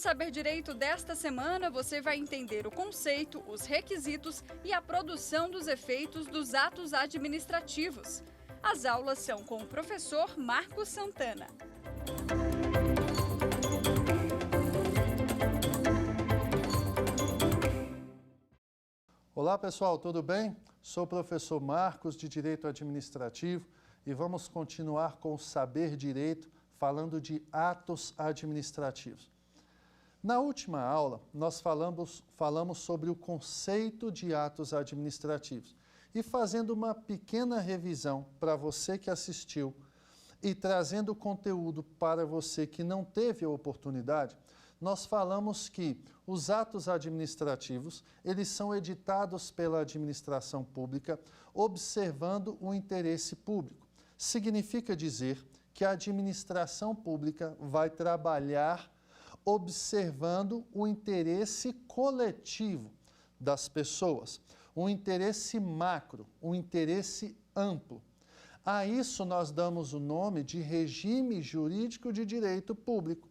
Saber Direito desta semana, você vai entender o conceito, os requisitos e a produção dos efeitos dos atos administrativos. As aulas são com o professor Marcos Santana. Olá pessoal, tudo bem? Sou o professor Marcos de Direito Administrativo e vamos continuar com o Saber Direito falando de atos administrativos. Na última aula, nós falamos sobre o conceito de atos administrativos e fazendo uma pequena revisão para você que assistiu e trazendo conteúdo para você que não teve a oportunidade, nós falamos que os atos administrativos, eles são editados pela administração pública observando o interesse público. Significa dizer que a administração pública vai trabalhar observando o interesse coletivo das pessoas, um interesse macro, um interesse amplo. A isso nós damos o nome de regime jurídico de direito público.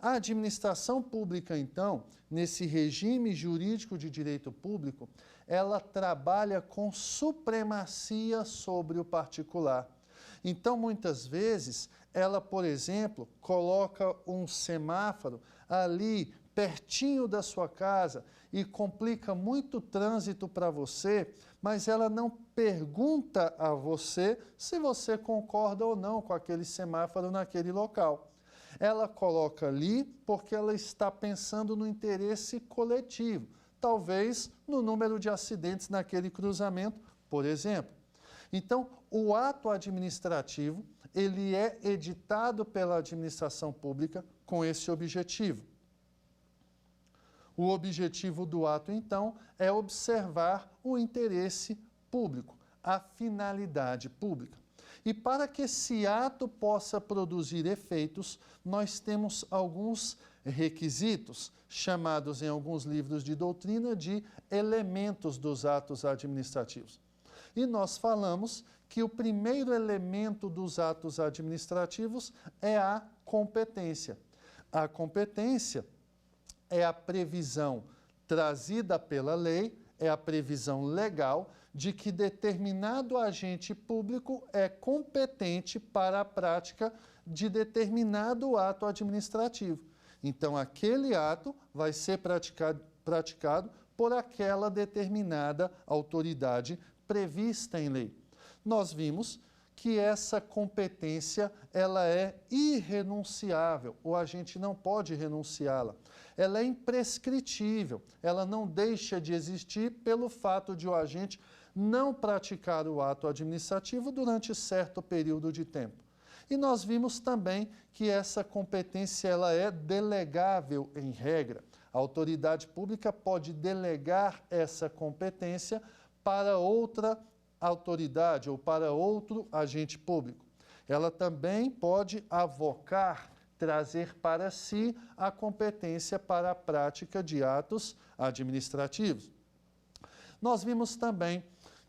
A administração pública, então, nesse regime jurídico de direito público, ela trabalha com supremacia sobre o particular. Então, muitas vezes, ela, por exemplo, coloca um semáforo ali pertinho da sua casa e complica muito o trânsito para você, mas ela não pergunta a você se você concorda ou não com aquele semáforo naquele local. Ela coloca ali porque ela está pensando no interesse coletivo, talvez no número de acidentes naquele cruzamento, por exemplo. Então, o ato administrativo, ele é editado pela administração pública com esse objetivo. O objetivo do ato, então, é observar o interesse público, a finalidade pública. E para que esse ato possa produzir efeitos, nós temos alguns requisitos, chamados em alguns livros de doutrina de elementos dos atos administrativos. E nós falamos que o primeiro elemento dos atos administrativos é a competência. A competência é a previsão trazida pela lei, é a previsão legal de que determinado agente público é competente para a prática de determinado ato administrativo. Então, aquele ato vai ser praticado por aquela determinada autoridade prevista em lei. Nós vimos que essa competência ela é irrenunciável, ou a gente não pode renunciá-la. Ela é imprescritível, ela não deixa de existir pelo fato de o agente não praticar o ato administrativo durante certo período de tempo. E nós vimos também que essa competência ela é delegável em regra. A autoridade pública pode delegar essa competência para outra autoridade ou para outro agente público. Ela também pode avocar, trazer para si a competência para a prática de atos administrativos. Nós vimos também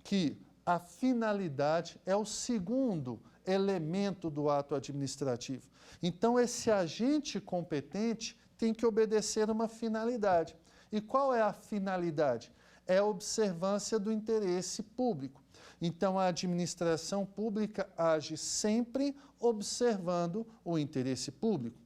que a finalidade é o segundo elemento do ato administrativo. Então, esse agente competente tem que obedecer uma finalidade. E qual é a finalidade? É a observância do interesse público. Então, a administração pública age sempre observando o interesse público.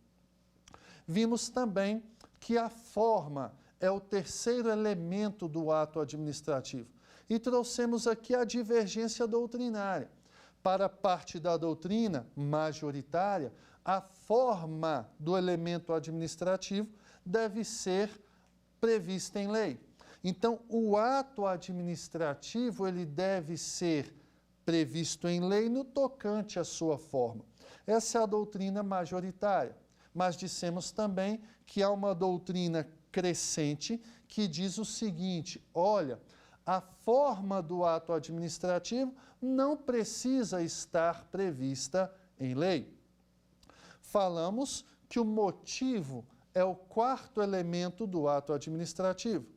Vimos também que a forma é o terceiro elemento do ato administrativo. E trouxemos aqui a divergência doutrinária. Para parte da doutrina majoritária, a forma do elemento administrativo deve ser prevista em lei. Então, o ato administrativo ele deve ser previsto em lei no tocante à sua forma. Essa é a doutrina majoritária. Mas dissemos também que há uma doutrina crescente que diz o seguinte: olha, a forma do ato administrativo não precisa estar prevista em lei. Falamos que o motivo é o quarto elemento do ato administrativo.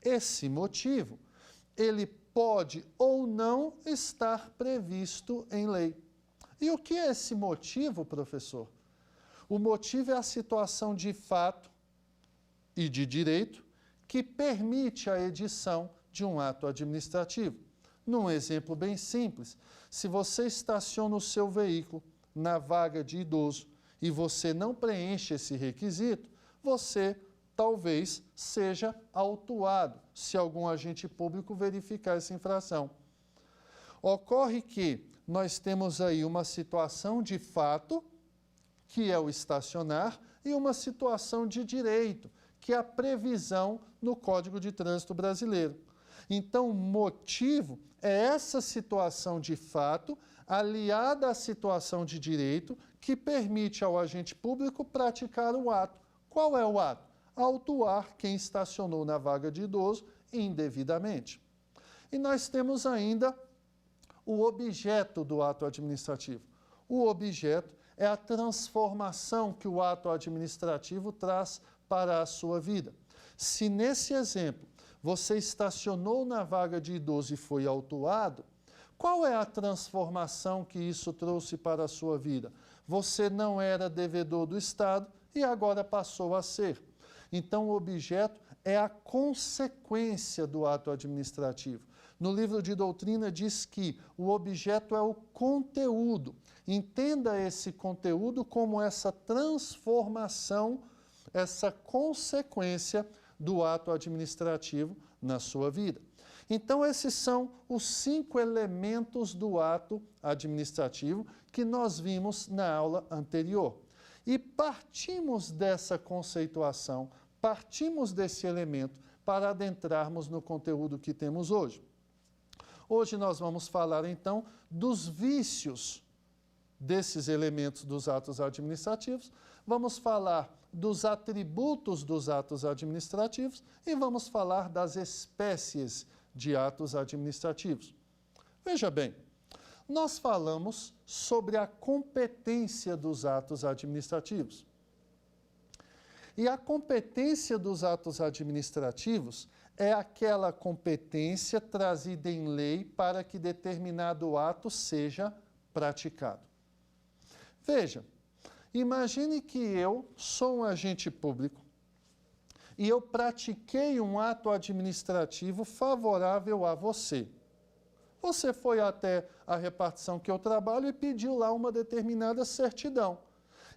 Esse motivo, ele pode ou não estar previsto em lei. E o que é esse motivo, professor? O motivo é a situação de fato e de direito que permite a edição de um ato administrativo. Num exemplo bem simples, se você estaciona o seu veículo na vaga de idoso e você não preenche esse requisito, você talvez seja autuado se algum agente público verificar essa infração. Ocorre que nós temos aí uma situação de fato, que é o estacionar, e uma situação de direito, que é a previsão no Código de Trânsito Brasileiro. Então, o motivo é essa situação de fato, aliada à situação de direito, que permite ao agente público praticar o ato. Qual é o ato? Autuar quem estacionou na vaga de idoso indevidamente. E nós temos ainda o objeto do ato administrativo. O objeto é a transformação que o ato administrativo traz para a sua vida. Se nesse exemplo você estacionou na vaga de idoso e foi autuado, qual é a transformação que isso trouxe para a sua vida? Você não era devedor do Estado e agora passou a ser. Então, o objeto é a consequência do ato administrativo. No livro de doutrina diz que o objeto é o conteúdo. Entenda esse conteúdo como essa transformação, essa consequência do ato administrativo na sua vida. Então, esses são os 5 elementos do ato administrativo que nós vimos na aula anterior. E partimos dessa conceituação, partimos desse elemento para adentrarmos no conteúdo que temos hoje. Hoje nós vamos falar, então, dos vícios desses elementos dos atos administrativos, vamos falar dos atributos dos atos administrativos e vamos falar das espécies de atos administrativos. Veja bem, nós falamos sobre a competência dos atos administrativos. E a competência dos atos administrativos é aquela competência trazida em lei para que determinado ato seja praticado. Veja, imagine que eu sou um agente público e eu pratiquei um ato administrativo favorável a você. Você foi até a repartição que eu trabalho e pediu lá uma determinada certidão.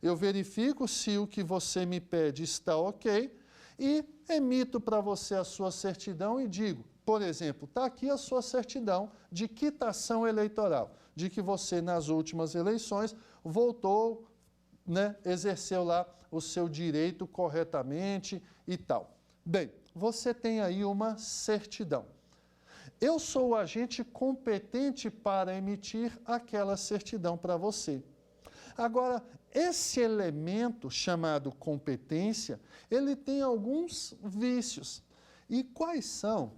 Eu verifico se o que você me pede está ok e emito para você a sua certidão e digo, por exemplo, está aqui a sua certidão de quitação eleitoral, de que você nas últimas eleições votou, exerceu lá o seu direito corretamente e tal. Bem, você tem aí uma certidão. Eu sou o agente competente para emitir aquela certidão para você. Agora, esse elemento chamado competência, ele tem alguns vícios. E quais são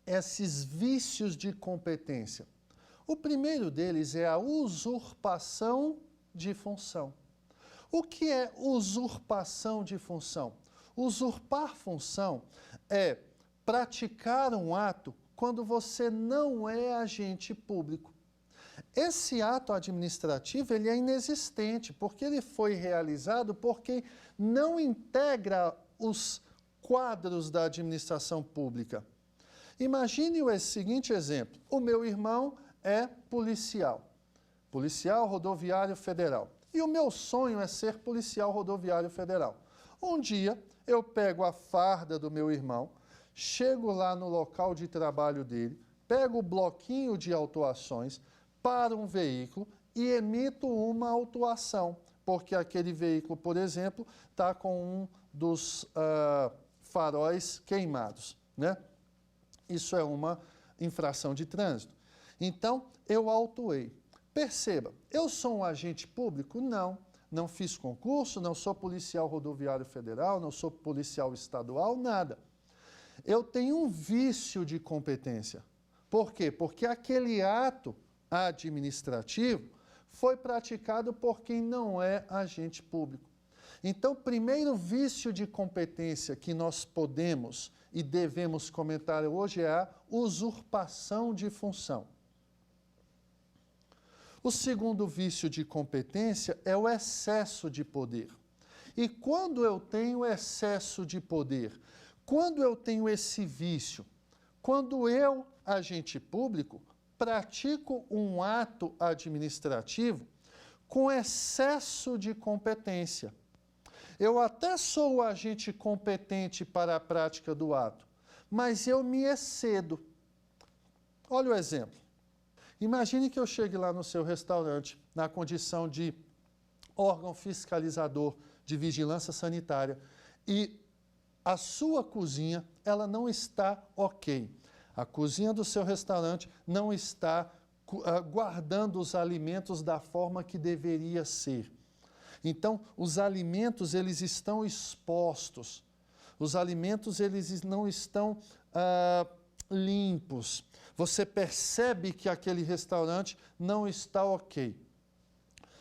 esses vícios de competência? O primeiro deles é a usurpação de função. O que é usurpação de função? Usurpar função é praticar um ato quando você não é agente público. Esse ato administrativo ele é inexistente, porque ele foi realizado por quem não integra os quadros da administração pública. Imagine o seguinte exemplo. O meu irmão é policial rodoviário federal. E o meu sonho é ser policial rodoviário federal. Um dia, eu pego a farda do meu irmão, chego lá no local de trabalho dele, pego o bloquinho de autuações, paro um veículo e emito uma autuação, porque aquele veículo, por exemplo, está com um dos faróis queimados, Isso é uma infração de trânsito. Então, eu autuei. Perceba, eu sou um agente público? Não fiz concurso, não sou policial rodoviário federal, não sou policial estadual, nada. Eu tenho um vício de competência. Por quê? Porque aquele ato administrativo foi praticado por quem não é agente público. Então, o primeiro vício de competência que nós podemos e devemos comentar hoje é a usurpação de função. O segundo vício de competência é o excesso de poder. E quando eu tenho excesso de poder, quando eu tenho esse vício, quando eu, agente público, pratico um ato administrativo com excesso de competência. Eu até sou o agente competente para a prática do ato, mas eu me excedo. Olha o exemplo. Imagine que eu chegue lá no seu restaurante, na condição de órgão fiscalizador de vigilância sanitária, e a sua cozinha, ela não está ok. A cozinha do seu restaurante não está guardando os alimentos da forma que deveria ser. Então, os alimentos, eles estão expostos. Os alimentos, eles não estão limpos. Você percebe que aquele restaurante não está ok.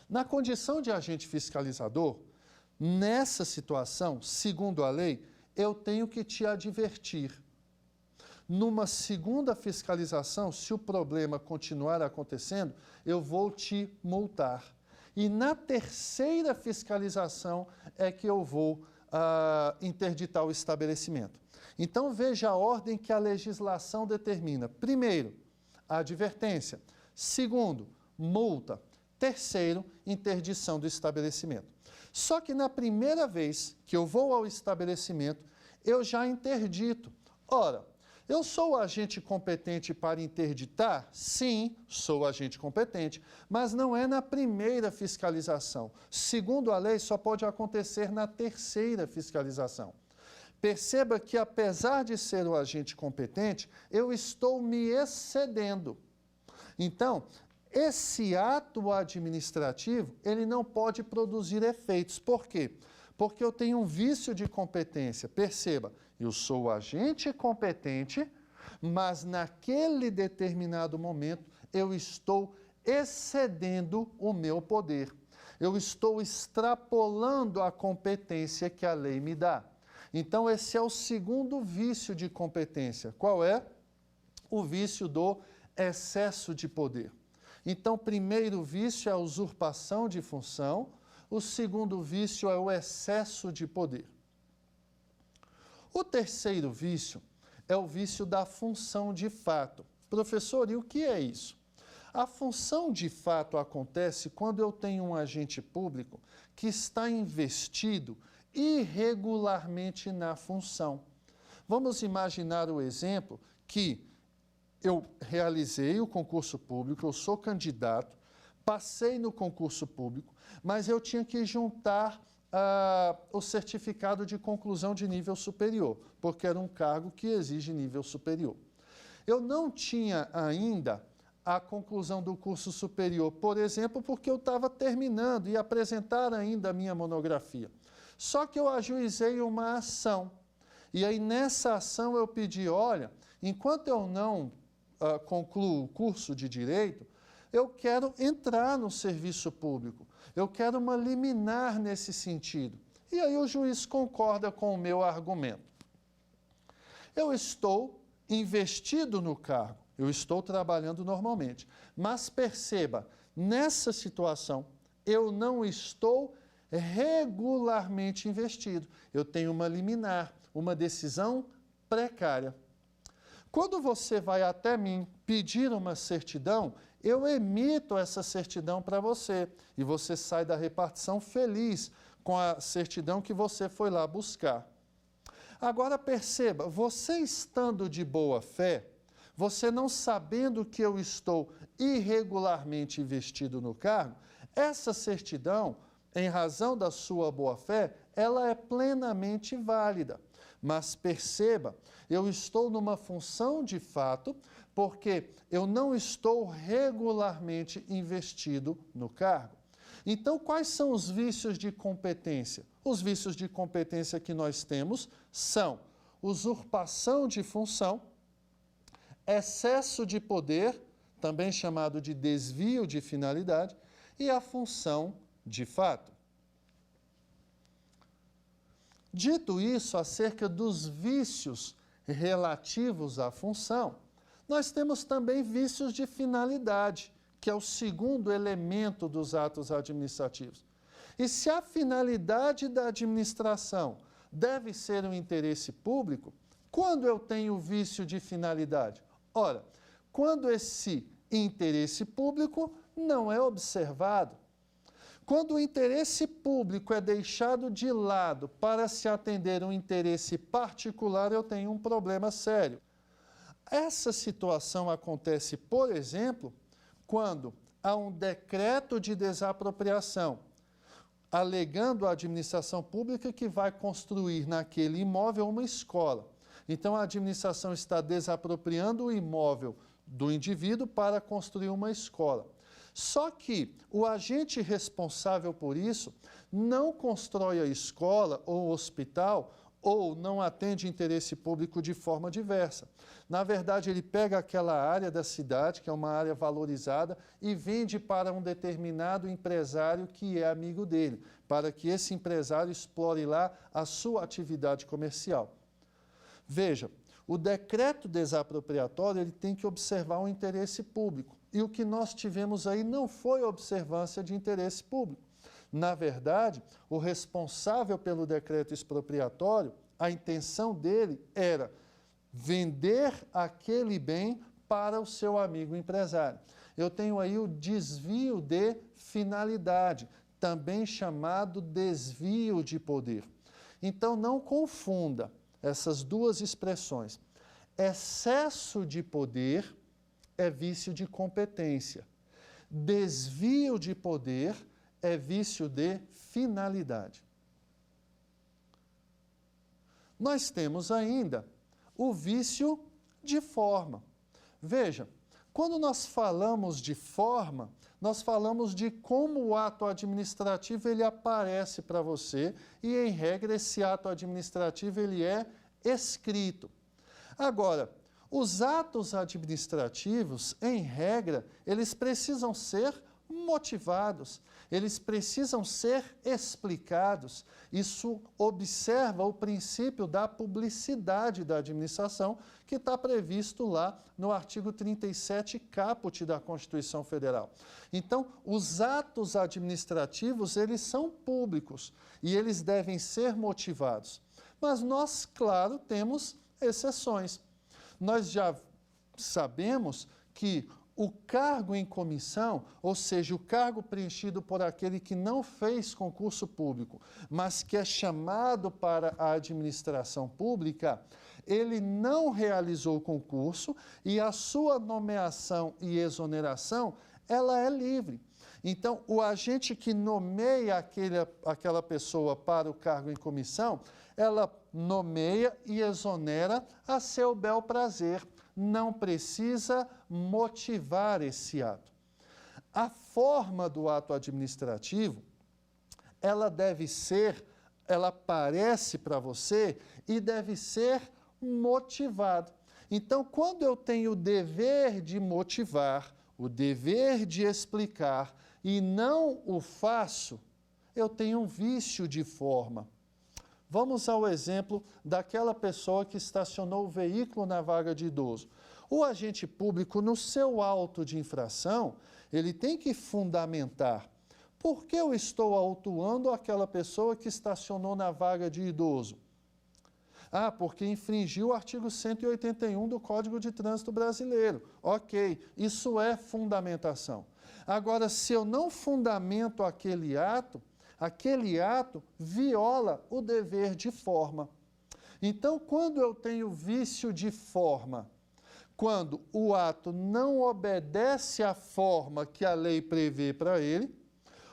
Na condição de agente fiscalizador, nessa situação, segundo a lei, eu tenho que te advertir. Numa segunda fiscalização, se o problema continuar acontecendo, eu vou te multar. E na terceira fiscalização é que eu vou interditar o estabelecimento. Então, veja a ordem que a legislação determina. Primeiro, a advertência. Segundo, multa. Terceiro, interdição do estabelecimento. Só que na primeira vez que eu vou ao estabelecimento, eu já interdito. Ora, eu sou o agente competente para interditar? Sim, sou o agente competente, mas não é na primeira fiscalização. Segundo a lei, só pode acontecer na terceira fiscalização. Perceba que, apesar de ser o agente competente, eu estou me excedendo. Então, esse ato administrativo, ele não pode produzir efeitos. Por quê? Porque eu tenho um vício de competência. Perceba, eu sou o agente competente, mas naquele determinado momento eu estou excedendo o meu poder. Eu estou extrapolando a competência que a lei me dá. Então, esse é o segundo vício de competência. Qual é? O vício do excesso de poder. Então, o primeiro vício é a usurpação de função, o segundo vício é o excesso de poder. O terceiro vício é o vício da função de fato. Professor, e o que é isso? A função de fato acontece quando eu tenho um agente público que está investido irregularmente na função. Vamos imaginar o exemplo que eu realizei o concurso público, eu sou candidato, passei no concurso público, mas eu tinha que juntar o certificado de conclusão de nível superior, porque era um cargo que exige nível superior. Eu não tinha ainda a conclusão do curso superior, por exemplo, porque eu estava terminando e apresentar ainda a minha monografia. Só que eu ajuizei uma ação. E aí, nessa ação, eu pedi, olha, enquanto eu não concluo o curso de Direito, eu quero entrar no serviço público. Eu quero uma liminar nesse sentido. E aí o juiz concorda com o meu argumento. Eu estou investido no cargo, eu estou trabalhando normalmente. Mas perceba, nessa situação, eu não estou regularmente investido. Eu tenho uma liminar, uma decisão precária. Quando você vai até mim pedir uma certidão, eu emito essa certidão para você e você sai da repartição feliz com a certidão que você foi lá buscar. Agora perceba, você estando de boa fé, você não sabendo que eu estou irregularmente investido no cargo, essa certidão, em razão da sua boa-fé, ela é plenamente válida. Mas perceba, eu estou numa função de fato, porque eu não estou regularmente investido no cargo. Então, quais são os vícios de competência? Os vícios de competência que nós temos são usurpação de função, excesso de poder, também chamado de desvio de finalidade, e a função de fato. Dito isso, acerca dos vícios relativos à função, nós temos também vícios de finalidade, que é o segundo elemento dos atos administrativos. E se a finalidade da administração deve ser um interesse público, quando eu tenho vício de finalidade? Ora, quando esse interesse público não é observado. Quando o interesse público é deixado de lado para se atender um interesse particular, eu tenho um problema sério. Essa situação acontece, por exemplo, quando há um decreto de desapropriação, alegando a administração pública que vai construir naquele imóvel uma escola. Então, a administração está desapropriando o imóvel do indivíduo para construir uma escola. Só que o agente responsável por isso não constrói a escola ou o hospital ou não atende interesse público de forma diversa. Na verdade, ele pega aquela área da cidade, que é uma área valorizada, e vende para um determinado empresário que é amigo dele, para que esse empresário explore lá a sua atividade comercial. Veja, o decreto desapropriatório ele tem que observar o interesse público. E o que nós tivemos aí não foi observância de interesse público. Na verdade, o responsável pelo decreto expropriatório, a intenção dele era vender aquele bem para o seu amigo empresário. Eu tenho aí o desvio de finalidade, também chamado desvio de poder. Então, não confunda essas duas expressões. Excesso de poder é vício de competência. Desvio de poder é vício de finalidade. Nós temos ainda o vício de forma. Veja, quando nós falamos de forma, nós falamos de como o ato administrativo ele aparece para você e, em regra, esse ato administrativo ele é escrito. Agora, os atos administrativos, em regra, eles precisam ser motivados, eles precisam ser explicados. Isso observa o princípio da publicidade da administração, que está previsto lá no artigo 37 caput da Constituição Federal. Então, os atos administrativos, eles são públicos e eles devem ser motivados. Mas nós, claro, temos exceções. Nós já sabemos que o cargo em comissão, ou seja, o cargo preenchido por aquele que não fez concurso público, mas que é chamado para a administração pública, ele não realizou o concurso e a sua nomeação e exoneração, ela é livre. Então, o agente que nomeia aquela pessoa para o cargo em comissão, ela nomeia e exonera a seu bel prazer. Não precisa motivar esse ato. A forma do ato administrativo, ela aparece para você e deve ser motivado. Então, quando eu tenho o dever de motivar, o dever de explicar e não o faço, eu tenho um vício de forma. Vamos ao exemplo daquela pessoa que estacionou o veículo na vaga de idoso. O agente público, no seu auto de infração, ele tem que fundamentar por que eu estou autuando aquela pessoa que estacionou na vaga de idoso. Ah, porque infringiu o artigo 181 do Código de Trânsito Brasileiro. Ok, isso é fundamentação. Agora, se eu não fundamento aquele ato viola o dever de forma. Então, quando eu tenho vício de forma, quando o ato não obedece à forma que a lei prevê para ele,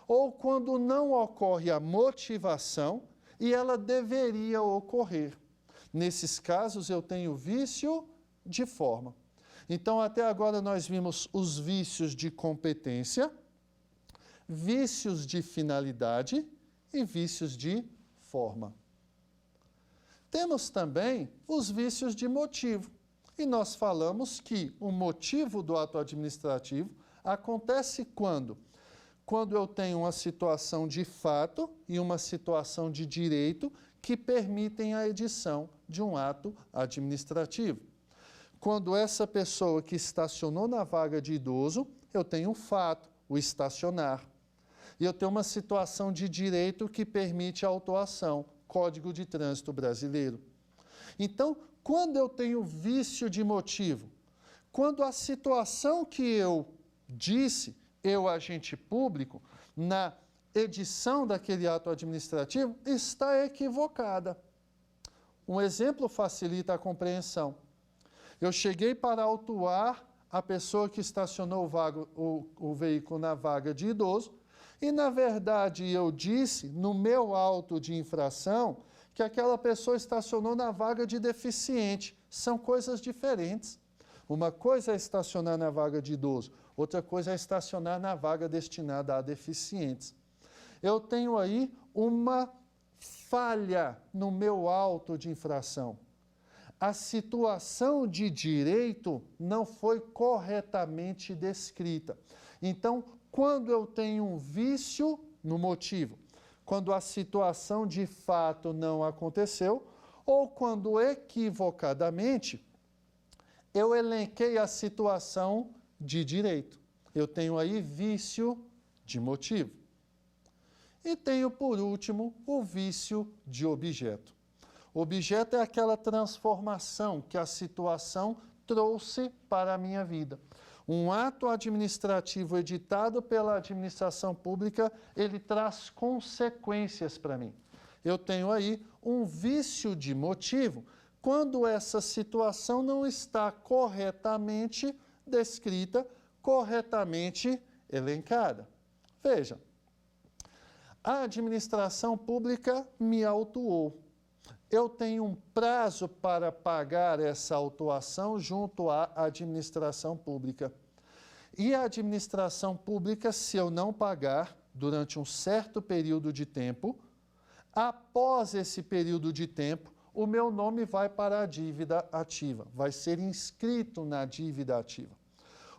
ou quando não ocorre a motivação e ela deveria ocorrer. Nesses casos, eu tenho vício de forma. Então, até agora nós vimos os vícios de competência, vícios de finalidade e vícios de forma. Temos também os vícios de motivo. E nós falamos que o motivo do ato administrativo acontece quando? Quando eu tenho uma situação de fato e uma situação de direito que permitem a edição de um ato administrativo. Quando essa pessoa que estacionou na vaga de idoso, eu tenho um fato, o estacionar. e eu tenho uma situação de direito que permite a autuação, Código de Trânsito Brasileiro. Então, quando eu tenho vício de motivo, quando a situação que eu disse, eu, agente público, na edição daquele ato administrativo, está equivocada. Um exemplo facilita a compreensão. Eu cheguei para autuar a pessoa que estacionou o veículo na vaga de idoso e, na verdade, eu disse no meu auto de infração que aquela pessoa estacionou na vaga de deficiente. São coisas diferentes. Uma coisa é estacionar na vaga de idoso, outra coisa é estacionar na vaga destinada a deficientes. Eu tenho aí uma falha no meu auto de infração. A situação de direito não foi corretamente descrita. Então, quando eu tenho um vício no motivo, quando a situação de fato não aconteceu, ou quando equivocadamente eu elenquei a situação de direito. Eu tenho aí vício de motivo. E tenho, por último, o vício de objeto. Objeto é aquela transformação que a situação trouxe para a minha vida. Um ato administrativo editado pela administração pública, ele traz consequências para mim. Eu tenho aí um vício de motivo quando essa situação não está corretamente descrita, corretamente elencada. Veja, a administração pública me autuou. Eu tenho um prazo para pagar essa autuação junto à administração pública. E a administração pública, se eu não pagar durante um certo período de tempo, após esse período de tempo, o meu nome vai para a dívida ativa, vai ser inscrito na dívida ativa.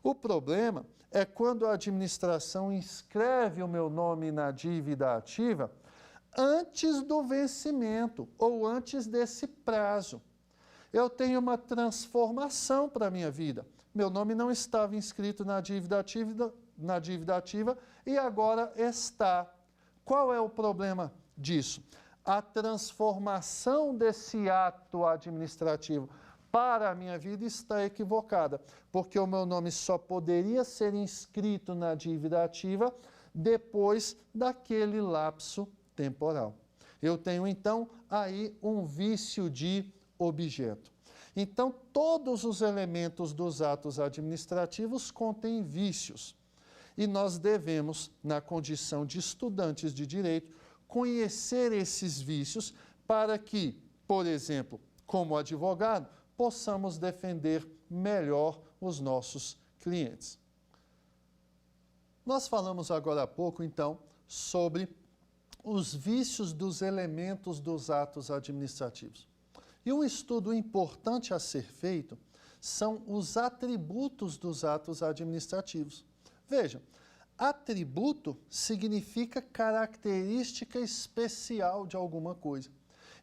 O problema é quando a administração inscreve o meu nome na dívida ativa antes do vencimento ou antes desse prazo. Eu tenho uma transformação para a minha vida. Meu nome não estava inscrito na dívida ativa e agora está. Qual é o problema disso? A transformação desse ato administrativo para a minha vida está equivocada, porque o meu nome só poderia ser inscrito na dívida ativa depois daquele lapso temporal. Eu tenho, então, aí um vício de objeto. Então, todos os elementos dos atos administrativos contêm vícios. E nós devemos, na condição de estudantes de direito, conhecer esses vícios para que, por exemplo, como advogado, possamos defender melhor os nossos clientes. Nós falamos agora há pouco, então, sobre os vícios dos elementos dos atos administrativos. E um estudo importante a ser feito são os atributos dos atos administrativos. Veja, atributo significa característica especial de alguma coisa.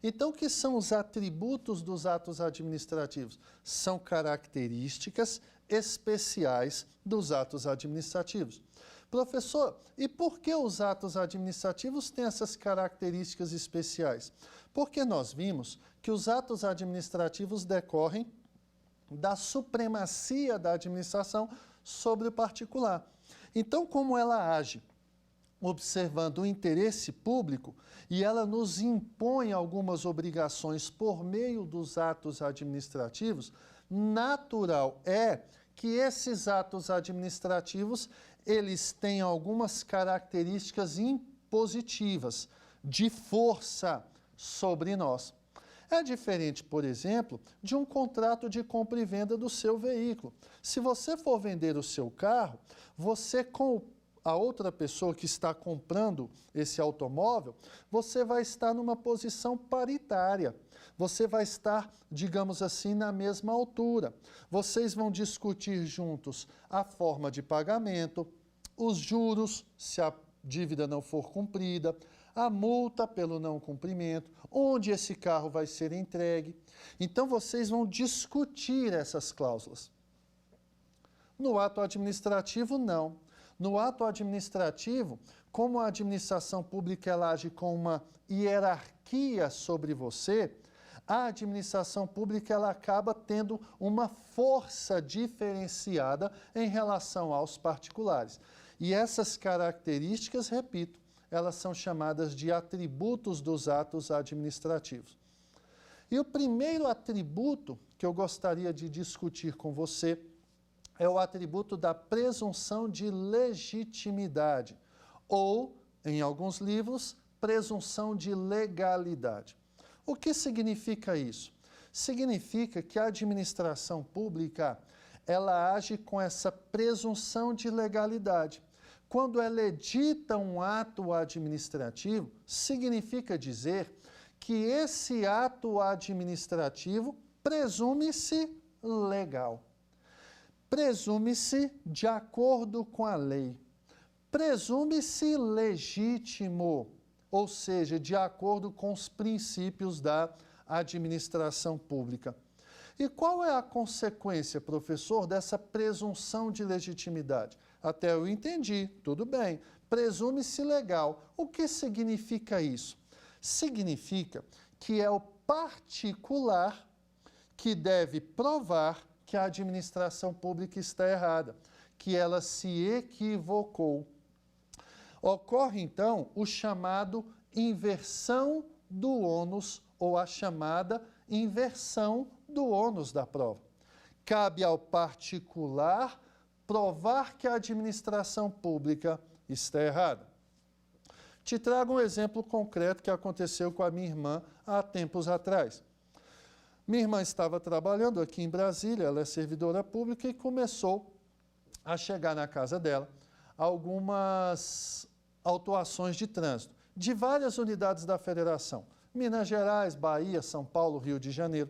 Então, o que são os atributos dos atos administrativos? São características especiais dos atos administrativos. Professor, e por que os atos administrativos têm essas características especiais? Porque nós vimos que os atos administrativos decorrem da supremacia da administração sobre o particular. Então, como ela age observando o interesse público e ela nos impõe algumas obrigações por meio dos atos administrativos, natural é que esses atos administrativos eles têm algumas características impositivas, de força sobre nós. É diferente, por exemplo, de um contrato de compra e venda do seu veículo. Se você for vender o seu carro, você com a outra pessoa que está comprando esse automóvel, você vai estar numa posição paritária. Você vai estar, digamos assim, na mesma altura. Vocês vão discutir juntos a forma de pagamento, os juros, se a dívida não for cumprida, a multa pelo não cumprimento, onde esse carro vai ser entregue. Então, vocês vão discutir essas cláusulas. No ato administrativo, não. No ato administrativo, como a administração pública ela age com uma hierarquia sobre você, a administração pública ela acaba tendo uma força diferenciada em relação aos particulares. E essas características, repito, elas são chamadas de atributos dos atos administrativos. E o primeiro atributo que eu gostaria de discutir com você é o atributo da presunção de legitimidade, ou, em alguns livros, presunção de legalidade. O que significa isso? Significa que a administração pública, ela age com essa presunção de legalidade. Quando ela edita um ato administrativo, significa dizer que esse ato administrativo presume-se legal. Presume-se de acordo com a lei. Presume-se legítimo, ou seja, de acordo com os princípios da administração pública. E qual é a consequência, professor, dessa presunção de legitimidade? Até eu entendi, tudo bem. Presume-se legal. O que significa isso? Significa que é o particular que deve provar que a administração pública está errada, que ela se equivocou. Ocorre, então, o chamado inversão do ônus, ou a chamada inversão do ônus da prova. Cabe ao particular provar que a administração pública está errada. Te trago um exemplo concreto que aconteceu com a minha irmã há tempos atrás. Minha irmã estava trabalhando aqui em Brasília, ela é servidora pública e começou a chegar na casa dela algumas autuações de trânsito de várias unidades da federação, Minas Gerais, Bahia, São Paulo, Rio de Janeiro.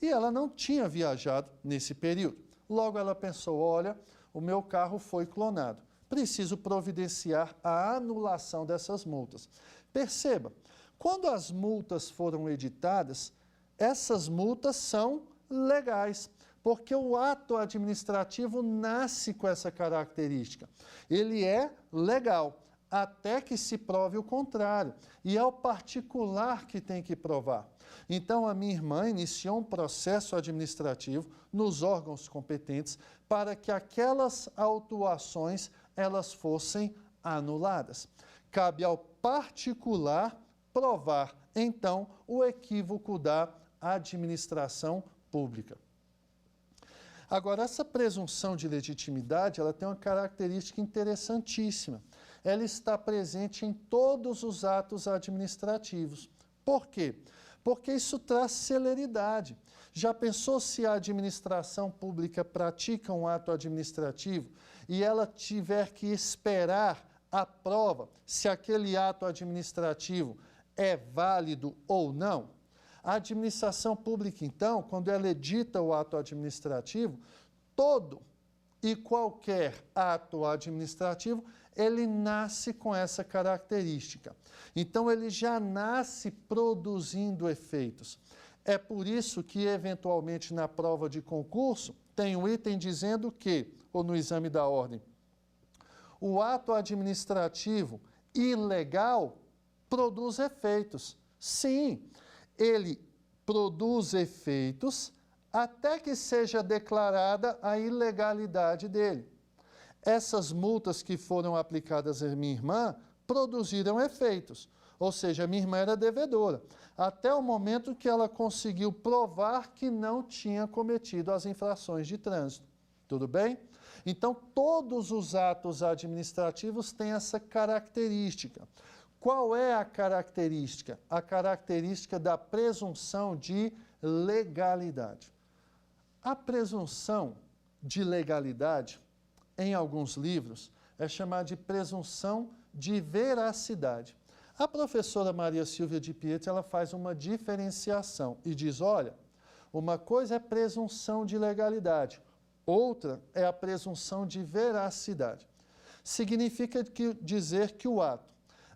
E ela não tinha viajado nesse período. Logo ela pensou, olha, o meu carro foi clonado, preciso providenciar a anulação dessas multas. Perceba, quando as multas foram editadas, essas multas são legais, porque o ato administrativo nasce com essa característica. Ele é legal, até que se prove o contrário, e é o particular que tem que provar. Então, a minha irmã iniciou um processo administrativo nos órgãos competentes para que aquelas autuações elas fossem anuladas. Cabe ao particular provar, então, o equívoco da administração pública. Agora, essa presunção de legitimidade, ela tem uma característica interessantíssima. Ela está presente em todos os atos administrativos. Por quê? Porque isso traz celeridade. Já pensou se a administração pública pratica um ato administrativo e ela tiver que esperar a prova se aquele ato administrativo é válido ou não? A administração pública, então, quando ela edita o ato administrativo, todo e qualquer ato administrativo, ele nasce com essa característica. Então, ele já nasce produzindo efeitos. É por isso que, eventualmente, na prova de concurso, tem um item dizendo que, ou no exame da ordem, o ato administrativo ilegal produz efeitos. Sim, ele produz efeitos até que seja declarada a ilegalidade dele. Essas multas que foram aplicadas à minha irmã produziram efeitos, ou seja, a minha irmã era devedora, até o momento que ela conseguiu provar que não tinha cometido as infrações de trânsito. Tudo bem? Então, todos os atos administrativos têm essa característica. Qual é a característica? A característica da presunção de legalidade. A presunção de legalidade, em alguns livros, é chamada de presunção de veracidade. A professora Maria Silvia de Pietri, ela faz uma diferenciação e diz, olha, uma coisa é presunção de legalidade, outra é a presunção de veracidade. Significa dizer que o ato,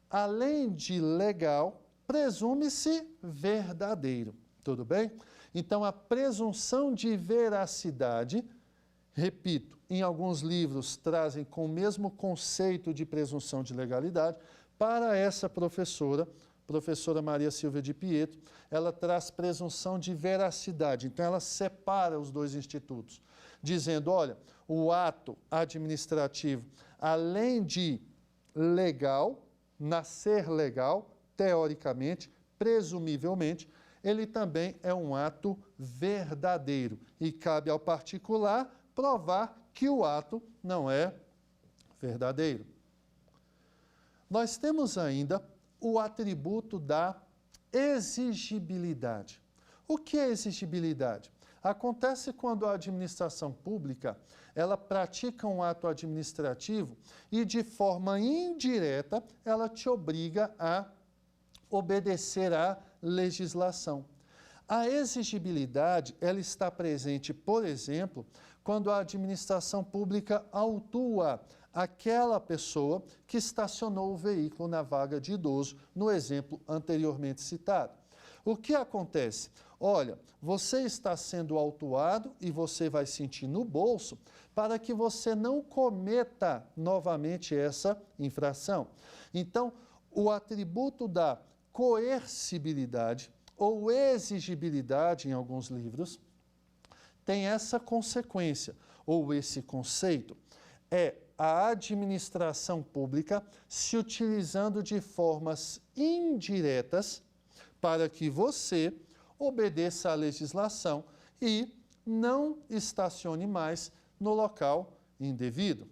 além de legal, presume-se verdadeiro. Tudo bem? Então, a presunção de veracidade repito, em alguns livros trazem com o mesmo conceito de presunção de legalidade. Para essa professora Maria Silvia de Pietro, ela traz presunção de veracidade. Então, ela separa os dois institutos, dizendo, olha, o ato administrativo, além de legal, nascer legal, teoricamente, presumivelmente, ele também é um ato verdadeiro e cabe ao particular provar que o ato não é verdadeiro. Nós temos ainda o atributo da exigibilidade. O que é exigibilidade? Acontece quando a administração pública, ela pratica um ato administrativo e, de forma indireta, ela te obriga a obedecer à legislação. A exigibilidade, ela está presente, por exemplo, quando a administração pública autua aquela pessoa que estacionou o veículo na vaga de idoso, no exemplo anteriormente citado. O que acontece? Olha, você está sendo autuado e você vai sentir no bolso para que você não cometa novamente essa infração. Então, o atributo da coercibilidade ou exigibilidade, em alguns livros, tem essa consequência, ou esse conceito, é a administração pública se utilizando de formas indiretas para que você obedeça à legislação e não estacione mais no local indevido.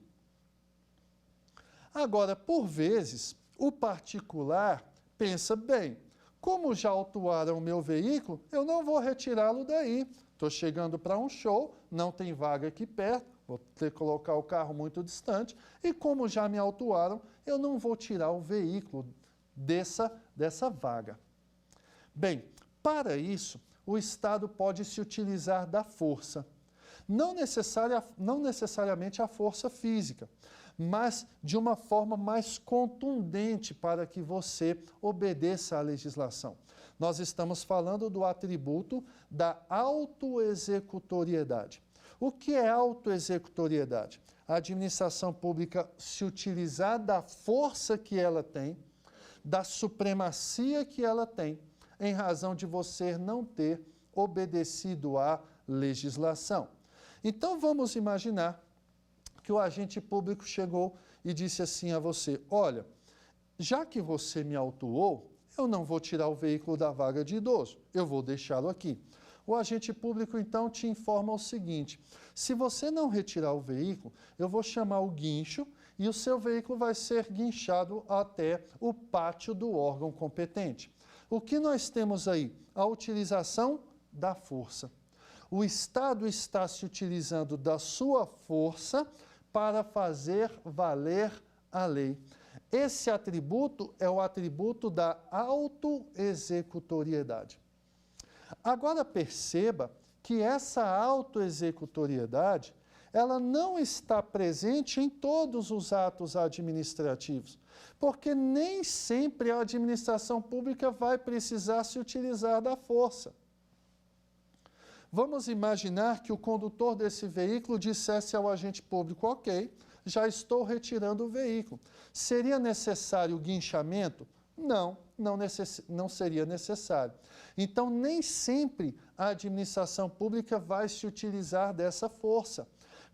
Agora, por vezes, o particular pensa, bem, como já autuaram o meu veículo, eu não vou retirá-lo daí. Estou chegando para um show, não tem vaga aqui perto, vou ter que colocar o carro muito distante, e como já me autuaram, eu não vou tirar o veículo dessa vaga. Bem, para isso, o Estado pode se utilizar da força. Não necessariamente a força física, mas de uma forma mais contundente para que você obedeça à legislação. Nós estamos falando do atributo da autoexecutoriedade. O que é autoexecutoriedade? A administração pública se utilizar da força que ela tem, da supremacia que ela tem, em razão de você não ter obedecido à legislação. Então, vamos imaginar que o agente público chegou e disse assim a você, olha, já que você me autuou, eu não vou tirar o veículo da vaga de idoso, eu vou deixá-lo aqui. O agente público, então, te informa o seguinte, se você não retirar o veículo, eu vou chamar o guincho e o seu veículo vai ser guinchado até o pátio do órgão competente. O que nós temos aí? A utilização da força. O Estado está se utilizando da sua força para fazer valer a lei. Esse atributo é o atributo da autoexecutoriedade. Agora perceba que essa autoexecutoriedade, ela não está presente em todos os atos administrativos, porque nem sempre a administração pública vai precisar se utilizar da força. Vamos imaginar que o condutor desse veículo dissesse ao agente público, ok, já estou retirando o veículo. Seria necessário o guinchamento? Não seria necessário. Então, nem sempre a administração pública vai se utilizar dessa força.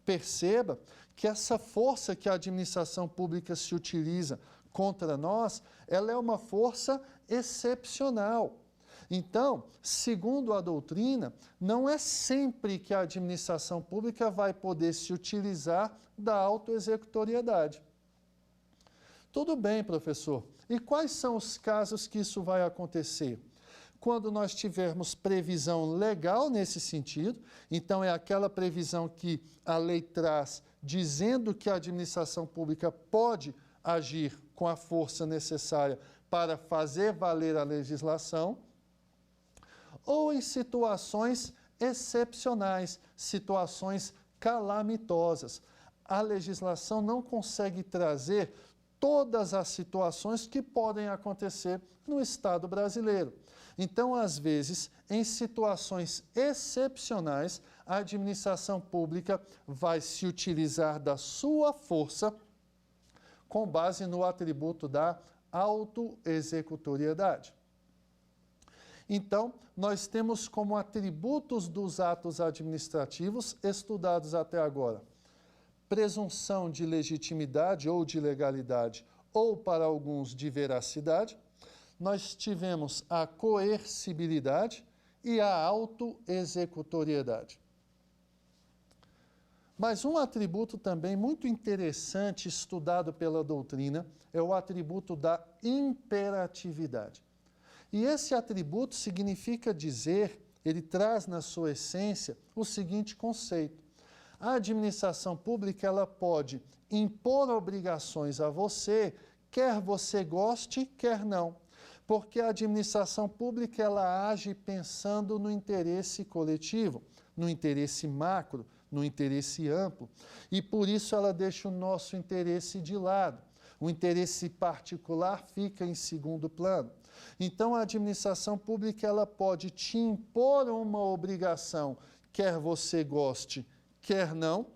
Perceba que essa força que a administração pública se utiliza contra nós, ela é uma força excepcional. Então, segundo a doutrina, não é sempre que a administração pública vai poder se utilizar da autoexecutoriedade. Tudo bem, professor. E quais são os casos que isso vai acontecer? Quando nós tivermos previsão legal nesse sentido, então é aquela previsão que a lei traz dizendo que a administração pública pode agir com a força necessária para fazer valer a legislação, ou em situações excepcionais, situações calamitosas. A legislação não consegue trazer todas as situações que podem acontecer no Estado brasileiro. Então, às vezes, em situações excepcionais, a administração pública vai se utilizar da sua força com base no atributo da autoexecutoriedade. Então, nós temos como atributos dos atos administrativos estudados até agora: presunção de legitimidade ou de legalidade, ou para alguns de veracidade. Nós tivemos a coercibilidade e a autoexecutoriedade. Mas um atributo também muito interessante estudado pela doutrina é o atributo da imperatividade. E esse atributo significa dizer, ele traz na sua essência o seguinte conceito: a administração pública ela pode impor obrigações a você, quer você goste, quer não. Porque a administração pública ela age pensando no interesse coletivo, no interesse macro, no interesse amplo, e por isso ela deixa o nosso interesse de lado. O interesse particular fica em segundo plano. Então, a administração pública ela pode te impor uma obrigação, quer você goste, quer não,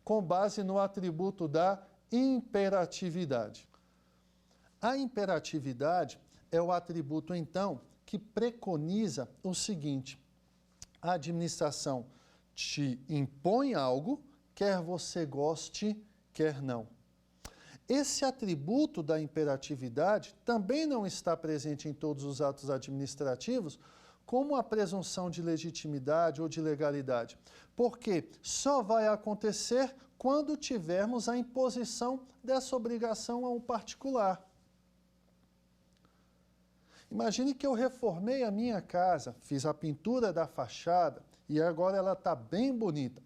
com base no atributo da imperatividade. A imperatividade é o atributo, então, que preconiza o seguinte: a administração te impõe algo, quer você goste, quer não. Esse atributo da imperatividade também não está presente em todos os atos administrativos, como a presunção de legitimidade ou de legalidade, porque só vai acontecer quando tivermos a imposição dessa obrigação a um particular. Imagine que eu reformei a minha casa, fiz a pintura da fachada e agora ela está bem bonita.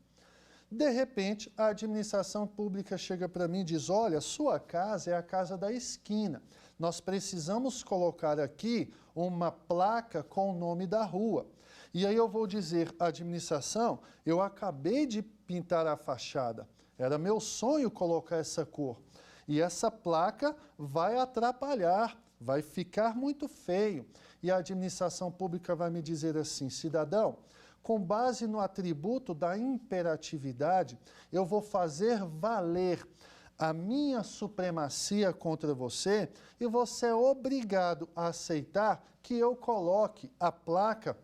De repente, a administração pública chega para mim e diz: olha, sua casa é a casa da esquina. Nós precisamos colocar aqui uma placa com o nome da rua. E aí eu vou dizer: administração, eu acabei de pintar a fachada. Era meu sonho colocar essa cor. E essa placa vai atrapalhar, vai ficar muito feio. E a administração pública vai me dizer assim: cidadão, com base no atributo da imperatividade, eu vou fazer valer a minha supremacia contra você e você é obrigado a aceitar que eu coloque a placa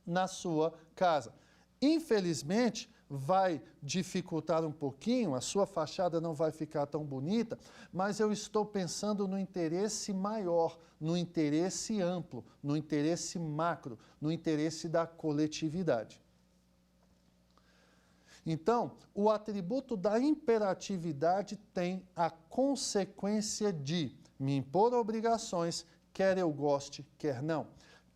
na sua casa. Infelizmente, vai dificultar um pouquinho, a sua fachada não vai ficar tão bonita, mas eu estou pensando no interesse maior, no interesse amplo, no interesse macro, no interesse da coletividade. Então, o atributo da imperatividade tem a consequência de me impor obrigações, quer eu goste, quer não.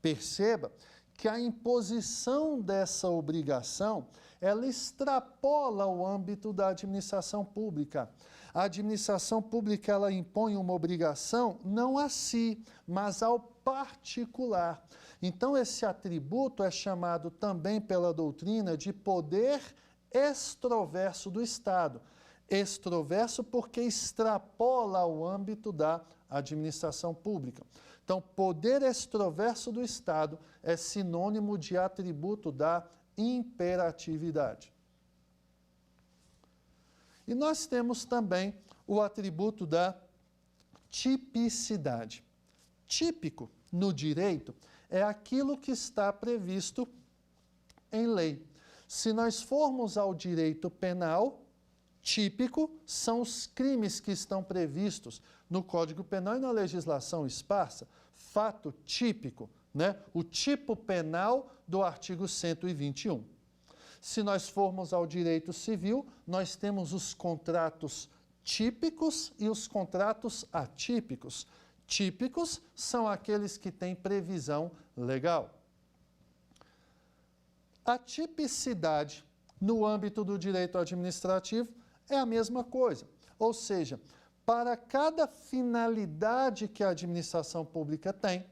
Perceba que a imposição dessa obrigação, ela extrapola o âmbito da administração pública. A administração pública, ela impõe uma obrigação não a si, mas ao particular. Então, esse atributo é chamado também pela doutrina de poder extroverso do Estado. Extroverso porque extrapola o âmbito da administração pública. Então, poder extroverso do Estado é sinônimo de atributo da imperatividade. E nós temos também o atributo da tipicidade. Típico, no direito, é aquilo que está previsto em lei. Se nós formos ao direito penal, típico são os crimes que estão previstos no Código Penal e na legislação esparsa. Fato típico, né? O tipo penal do artigo 121. Se nós formos ao direito civil, nós temos os contratos típicos e os contratos atípicos. Típicos são aqueles que têm previsão legal. A tipicidade no âmbito do direito administrativo é a mesma coisa. Ou seja, para cada finalidade que a administração pública tem,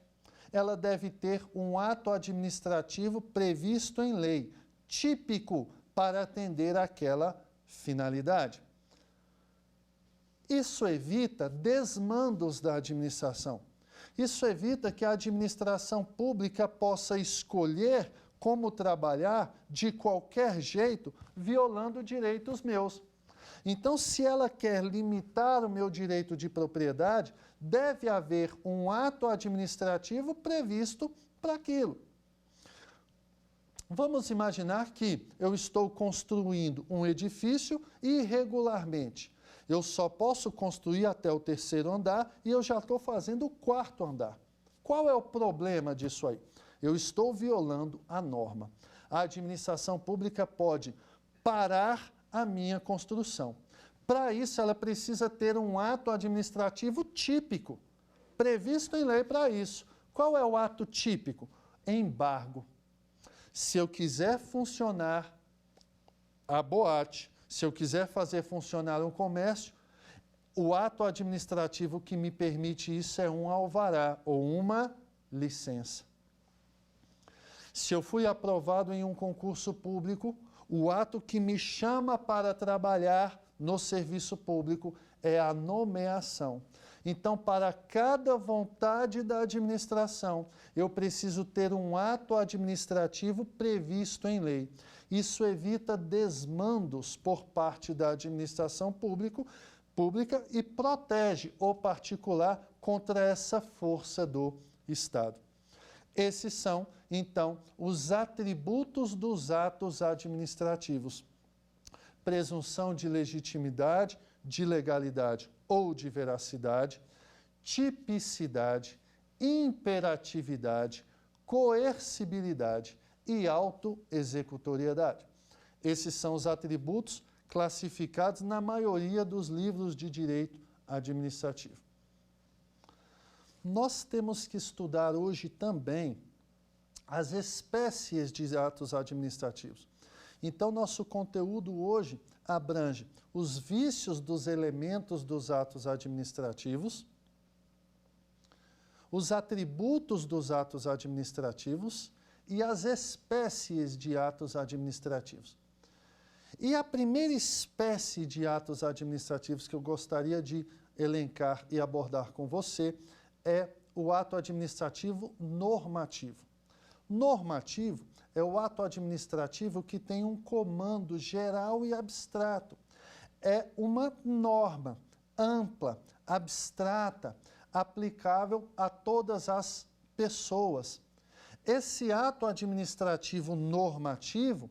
ela deve ter um ato administrativo previsto em lei, típico para atender àquela finalidade. Isso evita desmandos da administração. Isso evita que a administração pública possa escolher como trabalhar de qualquer jeito, violando direitos meus. Então, se ela quer limitar o meu direito de propriedade, deve haver um ato administrativo previsto para aquilo. Vamos imaginar que eu estou construindo um edifício irregularmente. Eu só posso construir até o 3º andar e eu já estou fazendo o 4º andar. Qual é o problema disso aí? Eu estou violando a norma. A administração pública pode parar a minha construção. Para isso, ela precisa ter um ato administrativo típico, previsto em lei para isso. Qual é o ato típico? Embargo. Se eu quiser funcionar a boate, se eu quiser fazer funcionar um comércio, o ato administrativo que me permite isso é um alvará ou uma licença. Se eu fui aprovado em um concurso público, o ato que me chama para trabalhar no serviço público é a nomeação. Então, para cada vontade da administração, eu preciso ter um ato administrativo previsto em lei. Isso evita desmandos por parte da administração pública e protege o particular contra essa força do Estado. Esses são, então, os atributos dos atos administrativos. Presunção de legitimidade, de legalidade ou de veracidade, tipicidade, imperatividade, coercibilidade e autoexecutoriedade. Esses são os atributos classificados na maioria dos livros de direito administrativo. Nós temos que estudar hoje também as espécies de atos administrativos. Então, nosso conteúdo hoje abrange os vícios dos elementos dos atos administrativos, os atributos dos atos administrativos e as espécies de atos administrativos. E a primeira espécie de atos administrativos que eu gostaria de elencar e abordar com você é o ato administrativo normativo. Normativo é o ato administrativo que tem um comando geral e abstrato. É uma norma ampla, abstrata, aplicável a todas as pessoas. Esse ato administrativo normativo,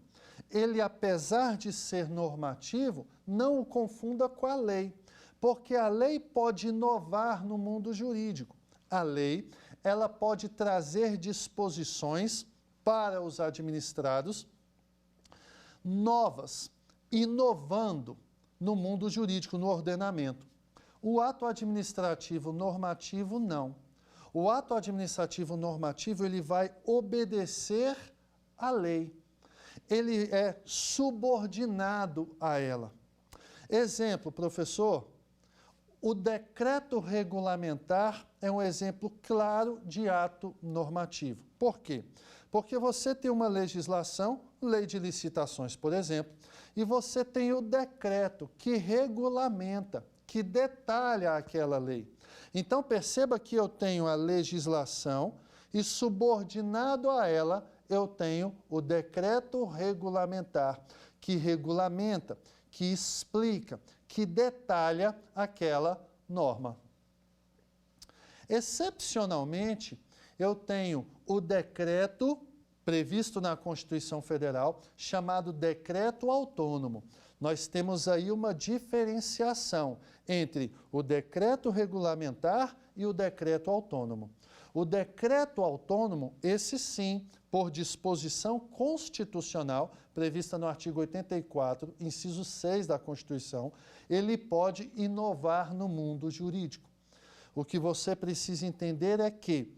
ele, apesar de ser normativo, não o confunda com a lei, porque a lei pode inovar no mundo jurídico. A lei, ela pode trazer disposições para os administrados novas, inovando no mundo jurídico, no ordenamento. O ato administrativo normativo, não. O ato administrativo normativo, ele vai obedecer à lei. Ele é subordinado a ela. Exemplo, professor, o decreto regulamentar é um exemplo claro de ato normativo. Por quê? Porque você tem uma legislação, lei de licitações, por exemplo, e você tem o decreto que regulamenta, que detalha aquela lei. Então, perceba que eu tenho a legislação e, subordinado a ela, eu tenho o decreto regulamentar, que regulamenta, que explica, que detalha aquela norma. Excepcionalmente, eu tenho o decreto previsto na Constituição Federal, chamado decreto autônomo. Nós temos aí uma diferenciação entre o decreto regulamentar e o decreto autônomo. O decreto autônomo, esse sim, por disposição constitucional, prevista no artigo 84, inciso 6 da Constituição, ele pode inovar no mundo jurídico. O que você precisa entender é que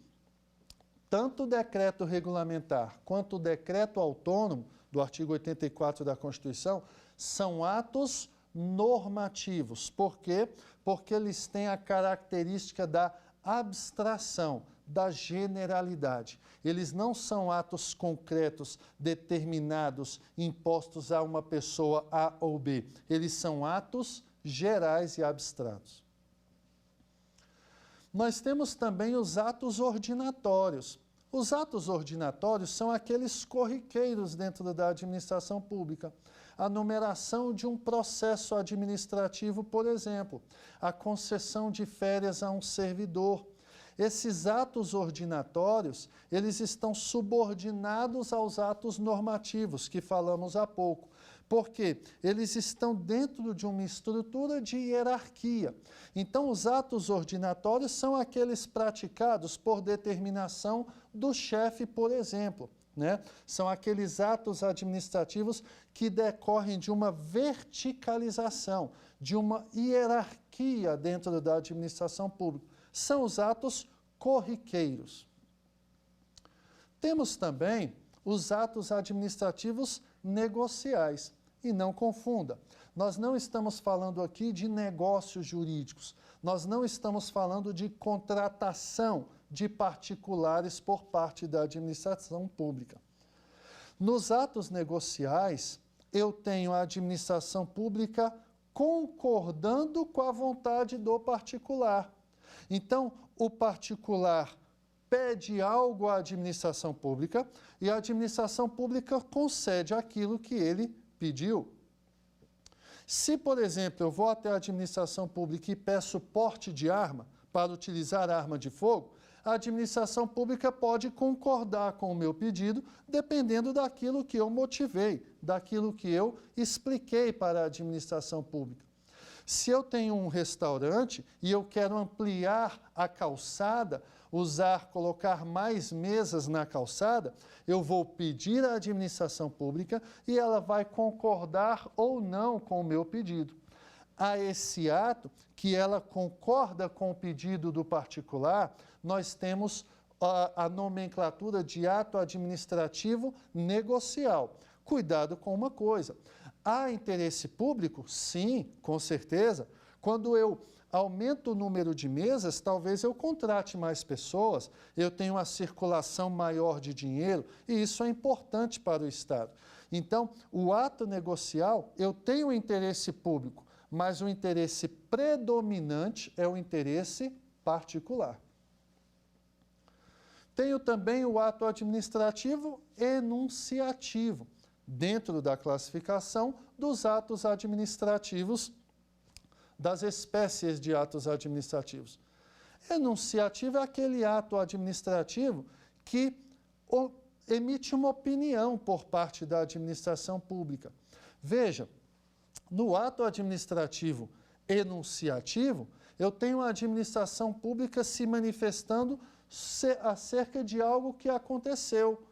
tanto o decreto regulamentar quanto o decreto autônomo do artigo 84 da Constituição são atos normativos. Por quê? Porque eles têm a característica da abstração, da generalidade. Eles não são atos concretos, determinados, impostos a uma pessoa A ou B. Eles são atos gerais e abstratos. Nós temos também os atos ordinatórios. Os atos ordinatórios são aqueles corriqueiros dentro da administração pública. A numeração de um processo administrativo, por exemplo, a concessão de férias a um servidor. Esses atos ordinatórios, eles estão subordinados aos atos normativos, que falamos há pouco, porque eles estão dentro de uma estrutura de hierarquia. Então, os atos ordinatórios são aqueles praticados por determinação do chefe, por exemplo. São aqueles atos administrativos que decorrem de uma verticalização, de uma hierarquia dentro da administração pública. São os atos corriqueiros. Temos também os atos administrativos negociais. E não confunda, nós não estamos falando aqui de negócios jurídicos, nós não estamos falando de contratação de particulares por parte da administração pública. Nos atos negociais, eu tenho a administração pública concordando com a vontade do particular. Então, o particular pede algo à administração pública e a administração pública concede aquilo que ele pediu. Se, por exemplo, eu vou até a administração pública e peço porte de arma para utilizar arma de fogo, a administração pública pode concordar com o meu pedido, dependendo daquilo que eu motivei, daquilo que eu expliquei para a administração pública. Se eu tenho um restaurante e eu quero ampliar a calçada, colocar mais mesas na calçada, eu vou pedir à administração pública e ela vai concordar ou não com o meu pedido. A esse ato, que ela concorda com o pedido do particular, nós temos a nomenclatura de ato administrativo negocial. Cuidado com uma coisa, há interesse público? Sim, com certeza. Quando eu aumento o número de mesas, talvez eu contrate mais pessoas, eu tenho uma circulação maior de dinheiro, e isso é importante para o Estado. Então, o ato negocial, eu tenho interesse público, mas o interesse predominante é o interesse particular. Tenho também o ato administrativo enunciativo, dentro da classificação dos atos administrativos, das espécies de atos administrativos. Enunciativo é aquele ato administrativo que emite uma opinião por parte da administração pública. Veja, no ato administrativo enunciativo, eu tenho a administração pública se manifestando acerca de algo que aconteceu,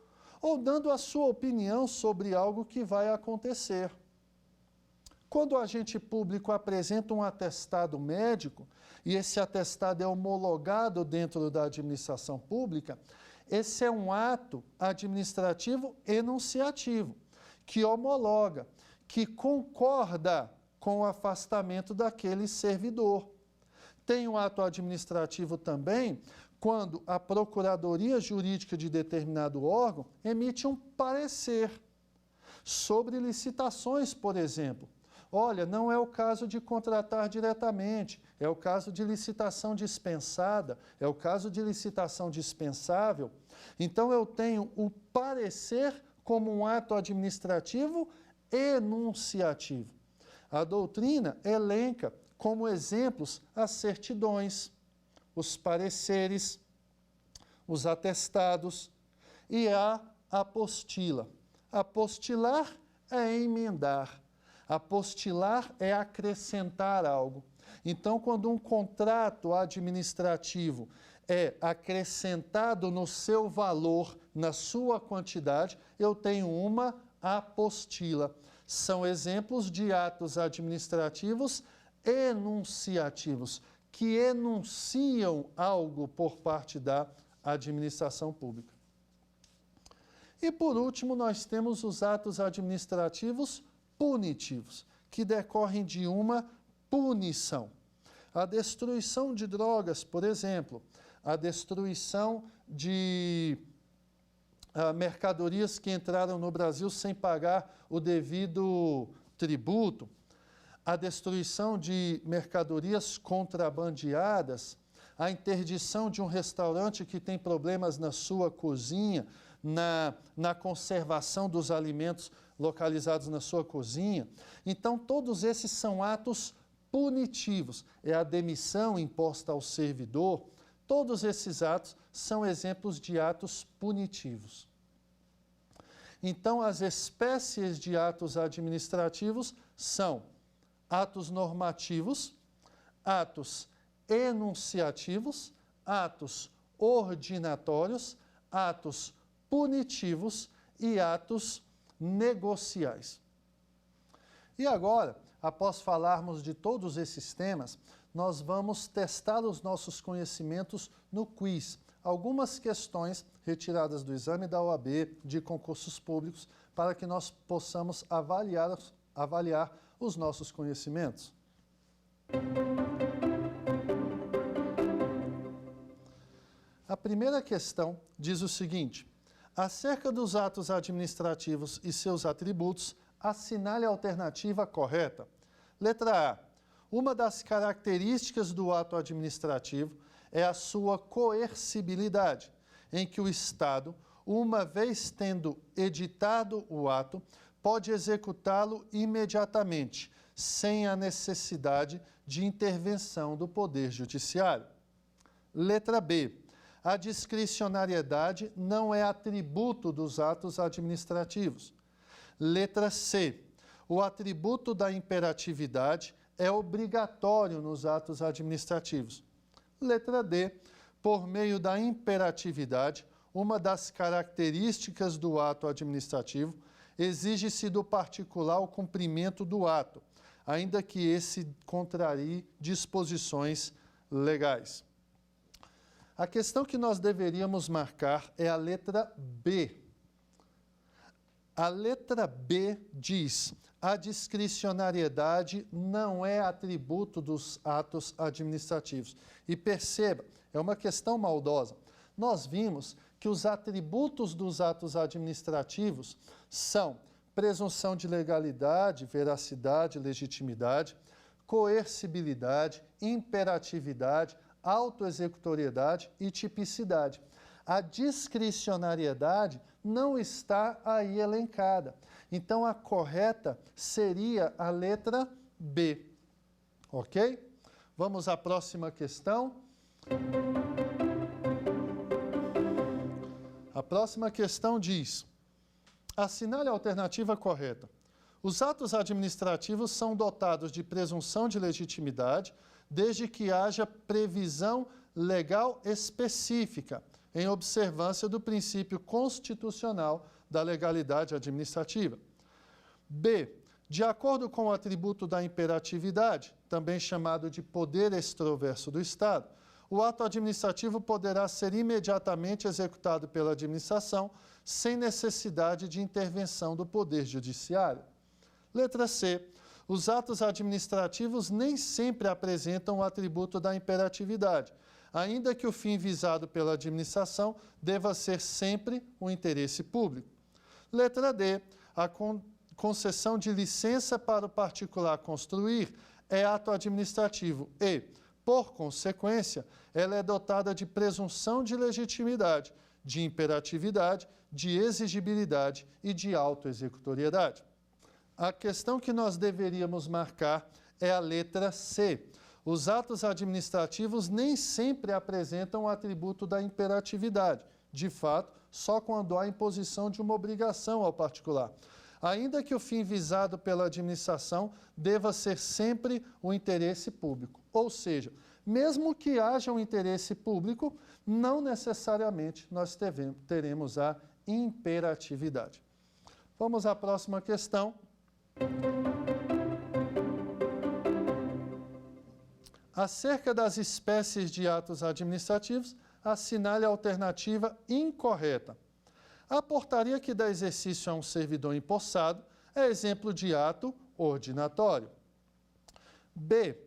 ou dando a sua opinião sobre algo que vai acontecer. Quando o agente público apresenta um atestado médico, e esse atestado é homologado dentro da administração pública, esse é um ato administrativo enunciativo, que homologa, que concorda com o afastamento daquele servidor. Tem um ato administrativo também, quando a Procuradoria Jurídica de determinado órgão emite um parecer sobre licitações, por exemplo. Olha, não é o caso de contratar diretamente, é o caso de licitação dispensada, é o caso de licitação dispensável. Então, eu tenho o parecer como um ato administrativo enunciativo. A doutrina elenca como exemplos as certidões, os pareceres, os atestados e a apostila. Apostilar é emendar. Apostilar é acrescentar algo. Então, quando um contrato administrativo é acrescentado no seu valor, na sua quantidade, eu tenho uma apostila. São exemplos de atos administrativos enunciativos, que enunciam algo por parte da administração pública. E, por último, nós temos os atos administrativos punitivos, que decorrem de uma punição. A destruição de drogas, por exemplo, a destruição de mercadorias que entraram no Brasil sem pagar o devido tributo, a destruição de mercadorias contrabandeadas, a interdição de um restaurante que tem problemas na sua cozinha, na conservação dos alimentos localizados na sua cozinha. Então, todos esses são atos punitivos. É a demissão imposta ao servidor. Todos esses atos são exemplos de atos punitivos. Então, as espécies de atos administrativos são atos normativos, atos enunciativos, atos ordinatórios, atos punitivos e atos negociais. E agora, após falarmos de todos esses temas, nós vamos testar os nossos conhecimentos no quiz. Algumas questões retiradas do exame da OAB, de concursos públicos, para que nós possamos avaliar os nossos conhecimentos. A primeira questão diz o seguinte: acerca dos atos administrativos e seus atributos, assinale a alternativa correta. Letra A. Uma das características do ato administrativo é a sua coercibilidade, em que o Estado, uma vez tendo editado o ato, pode executá-lo imediatamente, sem a necessidade de intervenção do Poder Judiciário. Letra B. A discricionariedade não é atributo dos atos administrativos. Letra C. O atributo da imperatividade é obrigatório nos atos administrativos. Letra D. Por meio da imperatividade, uma das características do ato administrativo, exige-se do particular o cumprimento do ato, ainda que esse contrarie disposições legais. A questão que nós deveríamos marcar é a letra B. A letra B diz: a discricionariedade não é atributo dos atos administrativos. E perceba, é uma questão maldosa. Nós vimos que os atributos dos atos administrativos são presunção de legalidade, veracidade, legitimidade, coercibilidade, imperatividade, autoexecutoriedade e tipicidade. A discricionariedade não está aí elencada. Então, a correta seria a letra B. Ok? Vamos à próxima questão. A próxima questão diz: assinale a alternativa correta. Os atos administrativos são dotados de presunção de legitimidade, desde que haja previsão legal específica, em observância do princípio constitucional da legalidade administrativa. B. De acordo com o atributo da imperatividade, também chamado de poder extroverso do Estado, o ato administrativo poderá ser imediatamente executado pela administração, sem necessidade de intervenção do Poder Judiciário. Letra C. Os atos administrativos nem sempre apresentam o atributo da imperatividade, ainda que o fim visado pela administração deva ser sempre o interesse público. Letra D. A concessão de licença para o particular construir é ato administrativo e, por consequência, ela é dotada de presunção de legitimidade, de imperatividade, de exigibilidade e de autoexecutoriedade. A questão que nós deveríamos marcar é a letra C. Os atos administrativos nem sempre apresentam o atributo da imperatividade. De fato, só quando há imposição de uma obrigação ao particular. Ainda que o fim visado pela administração deva ser sempre o interesse público. Ou seja, mesmo que haja um interesse público, não necessariamente nós teremos a imperatividade. Vamos à próxima questão. Acerca das espécies de atos administrativos, assinale a alternativa incorreta. A portaria que dá exercício a um servidor empossado é exemplo de ato ordinatório. B.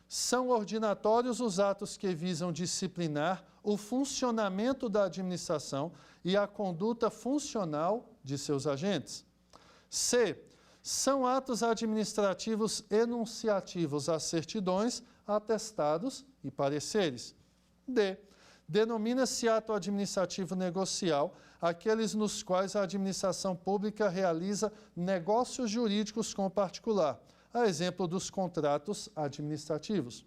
São ordinatórios os atos que visam disciplinar o funcionamento da administração e a conduta funcional de seus agentes. C. São atos administrativos enunciativos as certidões, atestados e pareceres. D. Denomina-se ato administrativo negocial aqueles nos quais a administração pública realiza negócios jurídicos com o particular, a exemplo dos contratos administrativos.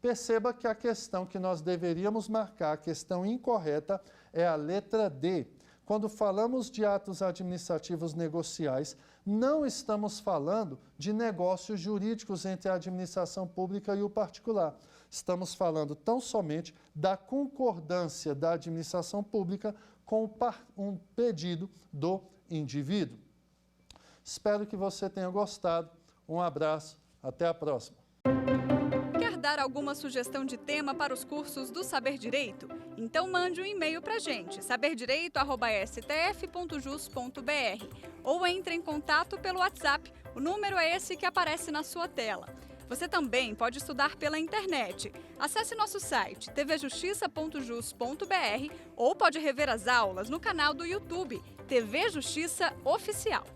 Perceba que a questão que nós deveríamos marcar, a questão incorreta, é a letra D. Quando falamos de atos administrativos negociais, não estamos falando de negócios jurídicos entre a administração pública e o particular. Estamos falando tão somente da concordância da administração pública com um pedido do indivíduo. Espero que você tenha gostado. Um abraço, até a próxima. Quer dar alguma sugestão de tema para os cursos do Saber Direito? Então mande um e-mail para a gente, saberdireito@stf.jus.br, ou entre em contato pelo WhatsApp, o número é esse que aparece na sua tela. Você também pode estudar pela internet. Acesse nosso site tvjustiça.jus.br ou pode rever as aulas no canal do YouTube TV Justiça Oficial.